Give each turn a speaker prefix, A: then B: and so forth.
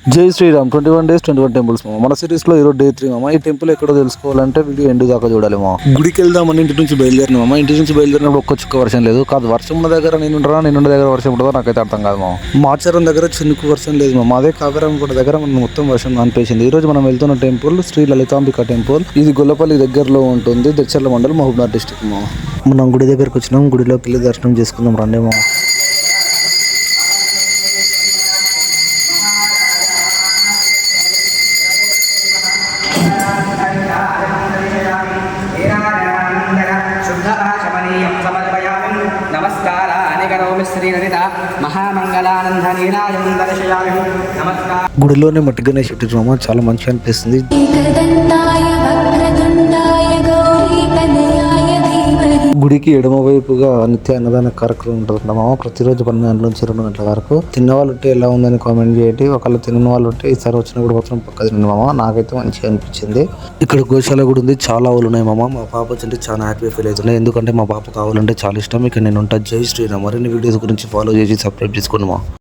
A: జై Sriram 21 days 21 temples మామ. మన సిరీస్ లో ఈరోజు డే 3 మామ. ఈ టెంపుల్ ఎక్కడో తెలుసుకోవాలంటే వీడియో ఎండ్ దాకా చూడాలి మామ. గుడికి వెళ్దామని ఇంటి నుంచి బయలుదేరిన మామ. ఇంటి నుంచి బయలుదేరినప్పుడు ఒక్క చుక్క వర్షం లేదు. కాదు వర్షం ఉన్న దగ్గర నేను దగ్గర వర్షం ఉంటుందో నాకైతే అర్థం కాదు మామ. మాచారం దగ్గర చినుకు వర్షం లేదు మామ. అదే కాకరాంకోట దగ్గర మనం మొత్తం వర్షం అనిపించింది. ఈ రోజు మనం వెళ్తున్న టెంపుల్ శ్రీ లలితాంబిక టెంపుల్. ఇది గొల్లపల్లి దగ్గరలో ఉంటుంది. దెచ్చర్ల మండలం, మహబూబ్నగర్ డిస్ట్రిక్ట్ మామ. మనం గుడి దగ్గరకు వచ్చినాం. గుడిలోకి వెళ్ళి దర్శనం చేసుకుందాం రండి మామ. గుడిలోనే మట్టి గణేష్ పెట్టారు మామ. చాలా మంచిగా అనిపిస్తుంది. గుడికి ఎడమ వైపుగా నిత్య అన్నదాన కార్యక్రమం ఉంటుంది మామ. ప్రతిరోజు 12 గంటల నుంచి 2 గంటల వరకు. తిన్న వాళ్ళు ఉంటే ఎలా ఉందని కామెంట్ చేయండి. ఒకళ్ళు తిన్న వాళ్ళు ఉంటే ఈసారి వచ్చినప్పుడు మాత్రం పక్క తినండి మామ. నాకైతే మంచిగా అనిపించింది. ఇక్కడ గోశాల కూడా ఉంది. చాలా ఆవులు ఉన్నాయి మామ. మా పాప వచ్చి చాలా హ్యాపీ ఫీల్ అవుతుంది. ఎందుకంటే మా పాప కావాలంటే చాలా ఇష్టం. ఇక్కడ నేను ఉంటా. జై శ్రీరామ్. మరిన్ని వీడియోస్ గురించి ఫాలో చేసి సబ్స్క్రైబ్ చేసుకోండి మా.